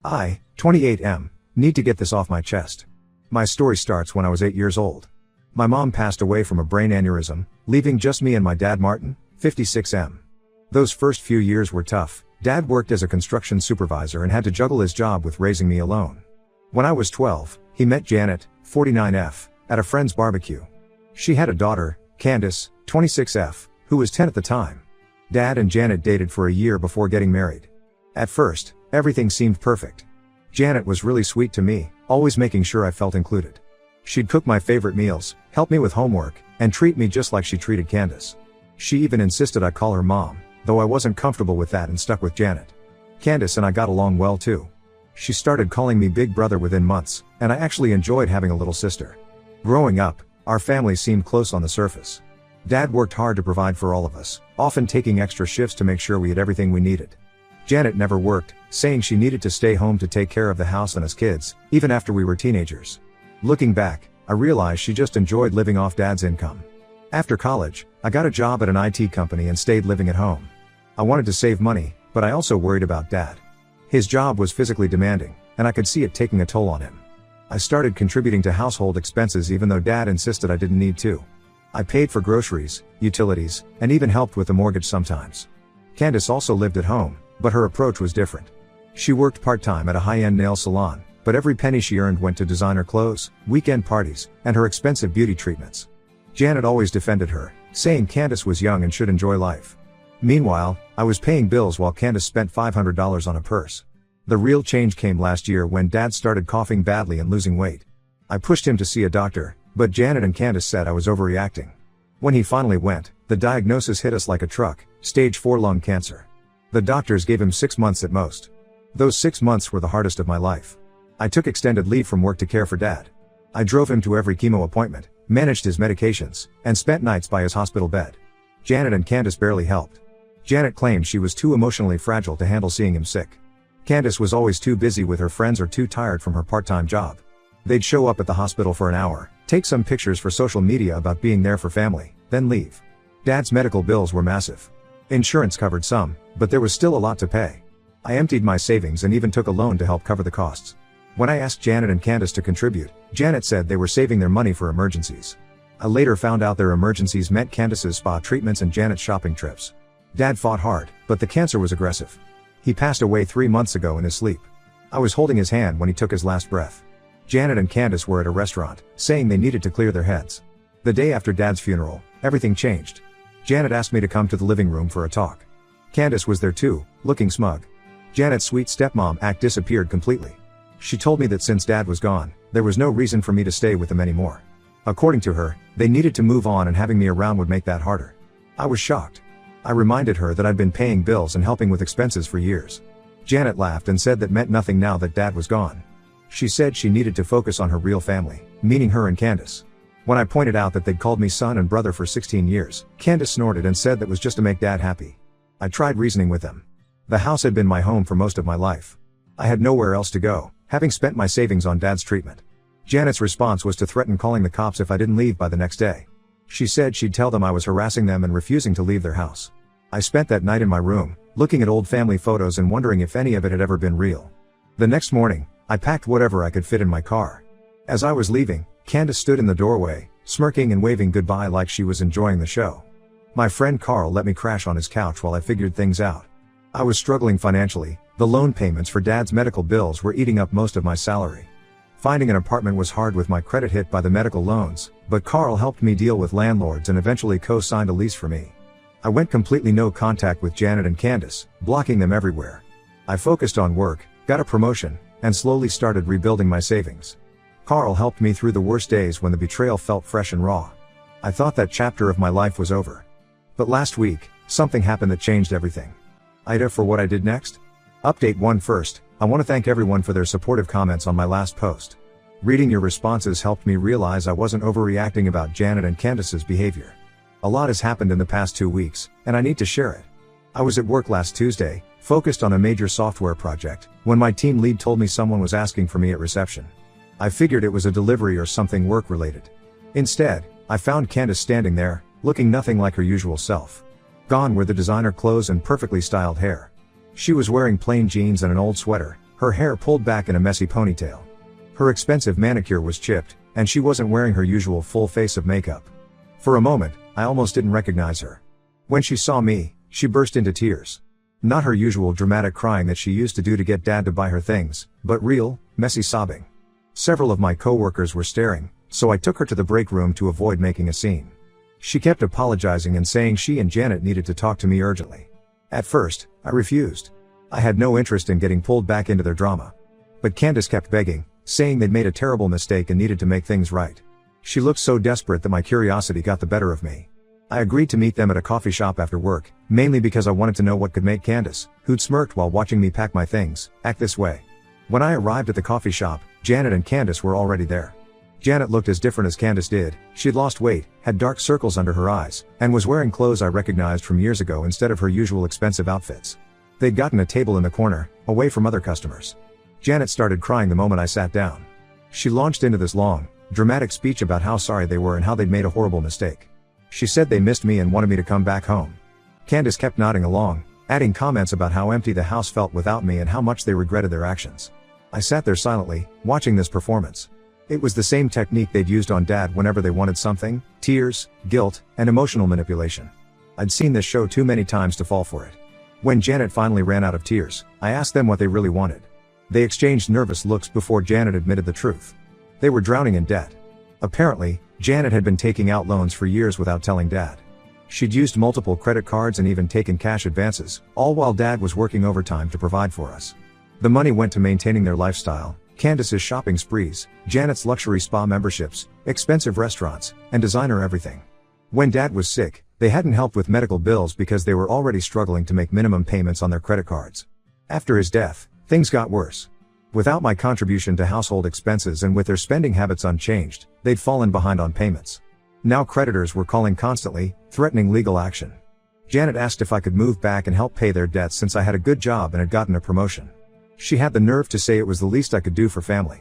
I, 28M, need to get this off my chest. My story starts when I was 8 years old. My mom passed away from a brain aneurysm, leaving just me and my dad Martin, 56M. Those first few years were tough. Dad worked as a construction supervisor and had to juggle his job with raising me alone. When I was 12, he met Janet, 49F, at a friend's barbecue. She had a daughter, Candace, 26F, who was 10 at the time. Dad and Janet dated for a year before getting married. At first, everything seemed perfect. Janet was really sweet to me, always making sure I felt included. She'd cook my favorite meals, help me with homework, and treat me just like she treated Candace. She even insisted I call her mom, though I wasn't comfortable with that and stuck with Janet. Candace and I got along well too. She started calling me big brother within months, and I actually enjoyed having a little sister. Growing up, our family seemed close on the surface. Dad worked hard to provide for all of us, often taking extra shifts to make sure we had everything we needed. Janet never worked, saying she needed to stay home to take care of the house and us kids, even after we were teenagers. Looking back, I realized she just enjoyed living off Dad's income. After college, I got a job at an IT company and stayed living at home. I wanted to save money, but I also worried about Dad. His job was physically demanding, and I could see it taking a toll on him. I started contributing to household expenses even though Dad insisted I didn't need to. I paid for groceries, utilities, and even helped with the mortgage sometimes. Candace also lived at home, but her approach was different. She worked part-time at a high-end nail salon, but every penny she earned went to designer clothes, weekend parties, and her expensive beauty treatments. Janet always defended her, saying Candace was young and should enjoy life. Meanwhile, I was paying bills while Candace spent $500 on a purse. The real change came last year when Dad started coughing badly and losing weight. I pushed him to see a doctor, but Janet and Candace said I was overreacting. When he finally went, the diagnosis hit us like a truck: stage 4 lung cancer. The doctors gave him 6 months at most. Those 6 months were the hardest of my life. I took extended leave from work to care for Dad. I drove him to every chemo appointment, managed his medications, and spent nights by his hospital bed. Janet and Candace barely helped. Janet claimed she was too emotionally fragile to handle seeing him sick. Candace was always too busy with her friends or too tired from her part-time job. They'd show up at the hospital for an hour, take some pictures for social media about being there for family, then leave. Dad's medical bills were massive. Insurance covered some, but there was still a lot to pay. I emptied my savings and even took a loan to help cover the costs. When I asked Janet and Candace to contribute, Janet said they were saving their money for emergencies. I later found out their emergencies meant Candace's spa treatments and Janet's shopping trips. Dad fought hard, but the cancer was aggressive. He passed away 3 months ago in his sleep. I was holding his hand when he took his last breath. Janet and Candace were at a restaurant, saying they needed to clear their heads. The day after Dad's funeral, everything changed. Janet asked me to come to the living room for a talk. Candace was there too, looking smug. Janet's sweet stepmom act disappeared completely. She told me that since Dad was gone, there was no reason for me to stay with them anymore. According to her, they needed to move on and having me around would make that harder. I was shocked. I reminded her that I'd been paying bills and helping with expenses for years. Janet laughed and said that meant nothing now that Dad was gone. She said she needed to focus on her real family, meaning her and Candace. When I pointed out that they'd called me son and brother for 16 years, Candace snorted and said that was just to make Dad happy. I tried reasoning with them. The house had been my home for most of my life. I had nowhere else to go, having spent my savings on Dad's treatment. Janet's response was to threaten calling the cops if I didn't leave by the next day. She said she'd tell them I was harassing them and refusing to leave their house. I spent that night in my room, looking at old family photos and wondering if any of it had ever been real. The next morning, I packed whatever I could fit in my car. As I was leaving, Candace stood in the doorway, smirking and waving goodbye like she was enjoying the show. My friend Carl let me crash on his couch while I figured things out. I was struggling financially. The loan payments for Dad's medical bills were eating up most of my salary. Finding an apartment was hard with my credit hit by the medical loans, but Carl helped me deal with landlords and eventually co-signed a lease for me. I went completely no contact with Janet and Candace, blocking them everywhere. I focused on work, got a promotion, and slowly started rebuilding my savings. Carl helped me through the worst days when the betrayal felt fresh and raw. I thought that chapter of my life was over. But last week, something happened that changed everything. Ida for what I did next? Update 1 first, I want to thank everyone for their supportive comments on my last post. Reading your responses helped me realize I wasn't overreacting about Janet and Candace's behavior. A lot has happened in the past 2 weeks, and I need to share it. I was at work last Tuesday, focused on a major software project, when my team lead told me someone was asking for me at reception. I figured it was a delivery or something work-related. Instead, I found Candace standing there, looking nothing like her usual self. Gone were the designer clothes and perfectly styled hair. She was wearing plain jeans and an old sweater, Her hair pulled back in a messy ponytail. Her expensive manicure was chipped, and she wasn't wearing her usual full face of makeup. For a moment, I almost didn't recognize her. When she saw me, she burst into tears. Not her usual dramatic crying that she used to do to get Dad to buy her things, but real, messy sobbing. Several of my coworkers were staring, so I took her to the break room to avoid making a scene. She kept apologizing and saying she and Janet needed to talk to me urgently. At first, I refused. I had no interest in getting pulled back into their drama. But Candace kept begging, saying they'd made a terrible mistake and needed to make things right. She looked so desperate that my curiosity got the better of me. I agreed to meet them at a coffee shop after work, mainly because I wanted to know what could make Candace, who'd smirked while watching me pack my things, act this way. When I arrived at the coffee shop, Janet and Candace were already there. Janet looked as different as Candace did. She'd lost weight, had dark circles under her eyes, and was wearing clothes I recognized from years ago instead of her usual expensive outfits. They'd gotten a table in the corner, away from other customers. Janet started crying the moment I sat down. She launched into this long, dramatic speech about how sorry they were and how they'd made a horrible mistake. She said they missed me and wanted me to come back home. Candace kept nodding along, adding comments about how empty the house felt without me and how much they regretted their actions. I sat there silently, watching this performance. It was the same technique they'd used on Dad whenever they wanted something: tears, guilt, and emotional manipulation. I'd seen this show too many times to fall for it. When Janet finally ran out of tears, I asked them what they really wanted. They exchanged nervous looks before Janet admitted the truth. They were drowning in debt. Apparently, Janet had been taking out loans for years without telling Dad. She'd used multiple credit cards and even taken cash advances, all while Dad was working overtime to provide for us. The money went to maintaining their lifestyle: Candace's shopping sprees, Janet's luxury spa memberships, expensive restaurants, and designer everything. When Dad was sick, they hadn't helped with medical bills because they were already struggling to make minimum payments on their credit cards. After his death, things got worse. Without my contribution to household expenses and with their spending habits unchanged, they'd fallen behind on payments. Now creditors were calling constantly, threatening legal action. Janet asked if I could move back and help pay their debts since I had a good job and had gotten a promotion. She had the nerve to say it was the least I could do for family.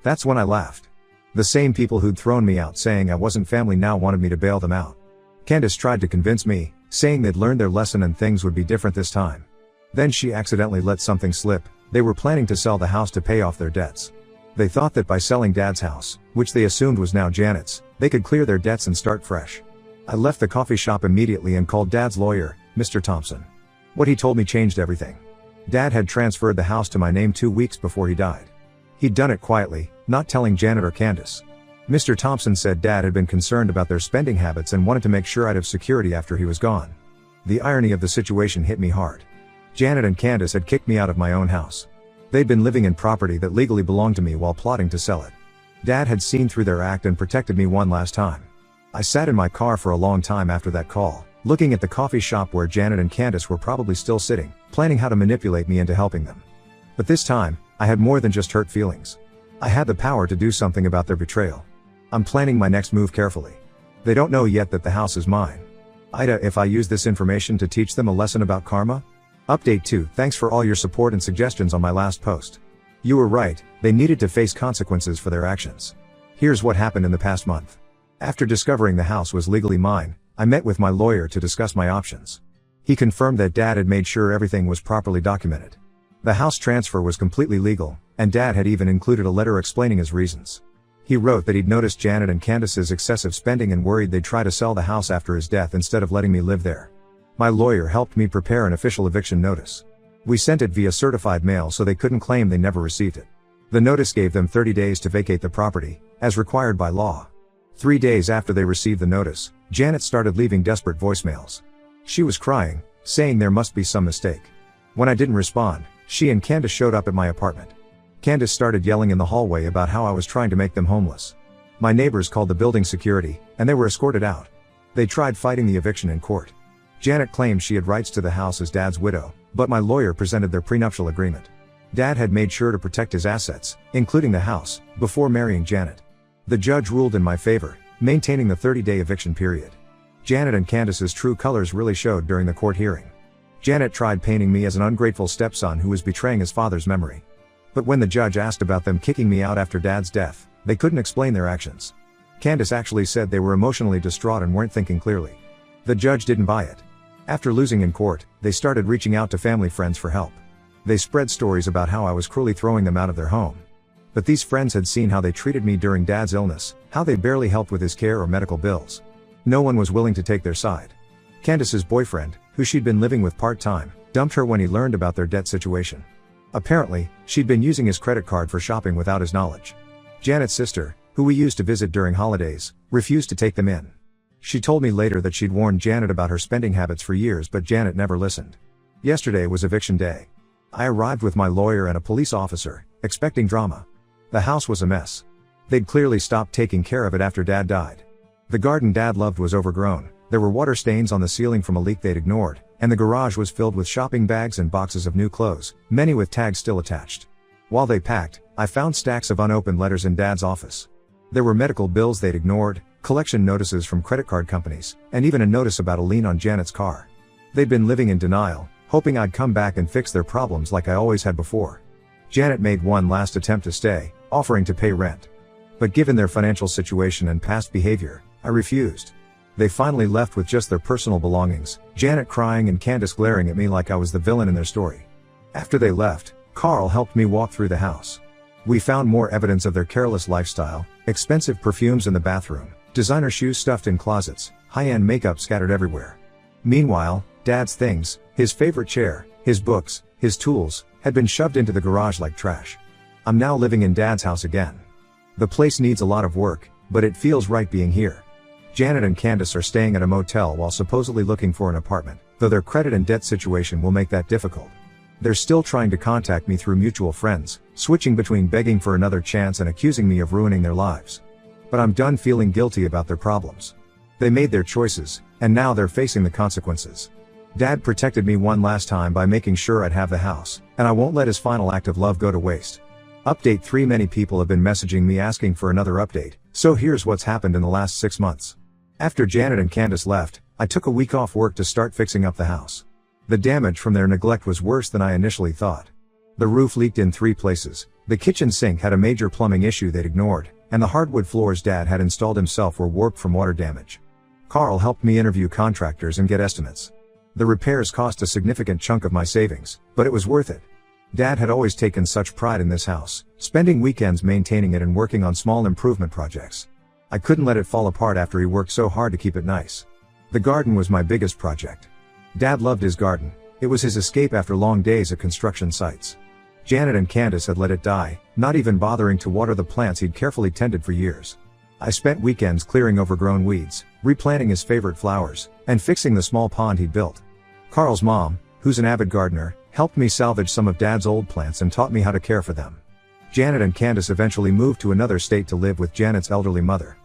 That's when I laughed. The same people who'd thrown me out saying I wasn't family now wanted me to bail them out. Candace tried to convince me, saying they'd learned their lesson and things would be different this time. Then she accidentally let something slip. They were planning to sell the house to pay off their debts. They thought that by selling Dad's house, which they assumed was now Janet's, they could clear their debts and start fresh. I left the coffee shop immediately and called Dad's lawyer, Mr. Thompson. What he told me changed everything. Dad had transferred the house to my name 2 weeks before he died. He'd done it quietly, not telling Janet or Candace. Mr. Thompson said Dad had been concerned about their spending habits and wanted to make sure I'd have security after he was gone. The irony of the situation hit me hard. Janet and Candace had kicked me out of my own house. They'd been living in property that legally belonged to me while plotting to sell it. Dad had seen through their act and protected me one last time. I sat in my car for a long time after that call, looking at the coffee shop where Janet and Candace were probably still sitting, planning how to manipulate me into helping them. But this time, I had more than just hurt feelings. I had the power to do something about their betrayal. I'm planning my next move carefully. They don't know yet that the house is mine. Ida, if I use this information to teach them a lesson about karma? Update 2. Thanks for all your support and suggestions on my last post. You were right, they needed to face consequences for their actions. Here's what happened in the past month. After discovering the house was legally mine, I met with my lawyer to discuss my options. He confirmed that Dad had made sure everything was properly documented. The house transfer was completely legal, and Dad had even included a letter explaining his reasons. He wrote that he'd noticed Janet and Candace's excessive spending and worried they'd try to sell the house after his death instead of letting me live there. My lawyer helped me prepare an official eviction notice. We sent it via certified mail so they couldn't claim they never received it. The notice gave them 30 days to vacate the property, as required by law. 3 days after they received the notice, Janet started leaving desperate voicemails. She was crying, saying there must be some mistake. When I didn't respond, she and Candace showed up at my apartment. Candace started yelling in the hallway about how I was trying to make them homeless. My neighbors called the building security, and they were escorted out. They tried fighting the eviction in court. Janet claimed she had rights to the house as Dad's widow, but my lawyer presented their prenuptial agreement. Dad had made sure to protect his assets, including the house, before marrying Janet. The judge ruled in my favor, maintaining the 30-day eviction period. Janet and Candace's true colors really showed during the court hearing. Janet tried painting me as an ungrateful stepson who was betraying his father's memory. But when the judge asked about them kicking me out after Dad's death, they couldn't explain their actions. Candace actually said they were emotionally distraught and weren't thinking clearly. The judge didn't buy it. After losing in court, they started reaching out to family friends for help. They spread stories about how I was cruelly throwing them out of their home. But these friends had seen how they treated me during Dad's illness, how they barely helped with his care or medical bills. No one was willing to take their side. Candace's boyfriend, who she'd been living with part-time, dumped her when he learned about their debt situation. Apparently, she'd been using his credit card for shopping without his knowledge. Janet's sister, who we used to visit during holidays, refused to take them in. She told me later that she'd warned Janet about her spending habits for years, but Janet never listened. Yesterday was eviction day. I arrived with my lawyer and a police officer, expecting drama. The house was a mess. They'd clearly stopped taking care of it after Dad died. The garden Dad loved was overgrown, there were water stains on the ceiling from a leak they'd ignored, and the garage was filled with shopping bags and boxes of new clothes, many with tags still attached. While they packed, I found stacks of unopened letters in Dad's office. There were medical bills they'd ignored, collection notices from credit card companies, and even a notice about a lien on Janet's car. They'd been living in denial, hoping I'd come back and fix their problems like I always had before. Janet made one last attempt to stay, offering to pay rent. But given their financial situation and past behavior, I refused. They finally left with just their personal belongings, Janet crying and Candace glaring at me like I was the villain in their story. After they left, Carl helped me walk through the house. We found more evidence of their careless lifestyle, expensive perfumes in the bathroom, designer shoes stuffed in closets, high-end makeup scattered everywhere. Meanwhile, Dad's things, his favorite chair, his books, his tools, had been shoved into the garage like trash. I'm now living in Dad's house again. The place needs a lot of work, but it feels right being here. Janet and Candace are staying at a motel while supposedly looking for an apartment, though their credit and debt situation will make that difficult. They're still trying to contact me through mutual friends, switching between begging for another chance and accusing me of ruining their lives. But I'm done feeling guilty about their problems. They made their choices, and now they're facing the consequences. Dad protected me one last time by making sure I'd have the house, and I won't let his final act of love go to waste. Update 3: Many people have been messaging me asking for another update, so here's what's happened in the last 6 months. After Janet and Candace left, I took a week off work to start fixing up the house. The damage from their neglect was worse than I initially thought. The roof leaked in 3 places, the kitchen sink had a major plumbing issue they'd ignored, and the hardwood floors Dad had installed himself were warped from water damage. Carl helped me interview contractors and get estimates. The repairs cost a significant chunk of my savings, but it was worth it. Dad had always taken such pride in this house, spending weekends maintaining it and working on small improvement projects. I couldn't let it fall apart after he worked so hard to keep it nice. The garden was my biggest project. Dad loved his garden, it was his escape after long days at construction sites. Janet and Candace had let it die, not even bothering to water the plants he'd carefully tended for years. I spent weekends clearing overgrown weeds, replanting his favorite flowers, and fixing the small pond he'd built. Carl's mom, who's an avid gardener, helped me salvage some of Dad's old plants and taught me how to care for them. Janet and Candace eventually moved to another state to live with Janet's elderly mother.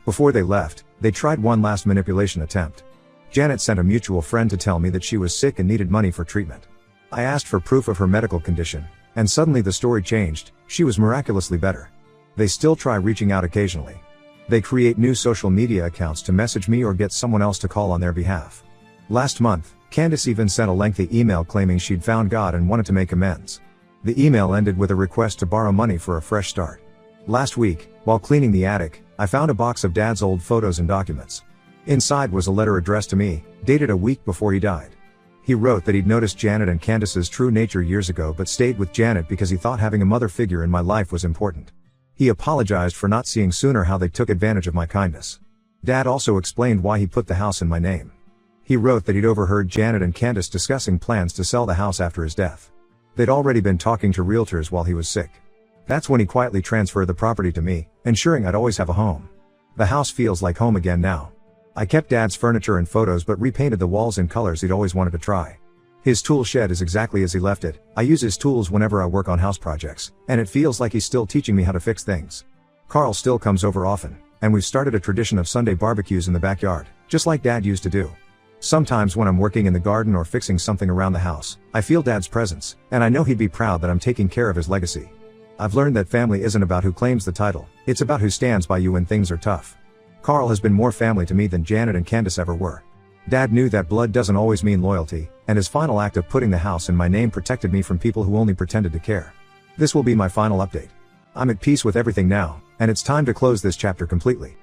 Before they left, they tried one last manipulation attempt. Janet sent a mutual friend to tell me that she was sick and needed money for treatment. I asked for proof of her medical condition, and suddenly the story changed, she was miraculously better. They still try reaching out occasionally. They create new social media accounts to message me or get someone else to call on their behalf. Last month, Candace even sent a lengthy email claiming she'd found God and wanted to make amends. The email ended with a request to borrow money for a fresh start. Last week, while cleaning the attic, I found a box of Dad's old photos and documents. Inside was a letter addressed to me, dated a week before he died. He wrote that he'd noticed Janet and Candace's true nature years ago but stayed with Janet because he thought having a mother figure in my life was important. He apologized for not seeing sooner how they took advantage of my kindness. Dad also explained why he put the house in my name. He wrote that he'd overheard Janet and Candace discussing plans to sell the house after his death. They'd already been talking to realtors while he was sick. That's when he quietly transferred the property to me, ensuring I'd always have a home. The house feels like home again now. I kept Dad's furniture and photos but repainted the walls in colors he'd always wanted to try. His tool shed is exactly as he left it. I use his tools whenever I work on house projects, and it feels like he's still teaching me how to fix things. Carl still comes over often, and we've started a tradition of Sunday barbecues in the backyard, just like Dad used to do. Sometimes when I'm working in the garden or fixing something around the house, I feel Dad's presence, and I know he'd be proud that I'm taking care of his legacy. I've learned that family isn't about who claims the title, it's about who stands by you when things are tough. Carl has been more family to me than Janet and Candace ever were. Dad knew that blood doesn't always mean loyalty, and his final act of putting the house in my name protected me from people who only pretended to care. This will be my final update. I'm at peace with everything now, and it's time to close this chapter completely.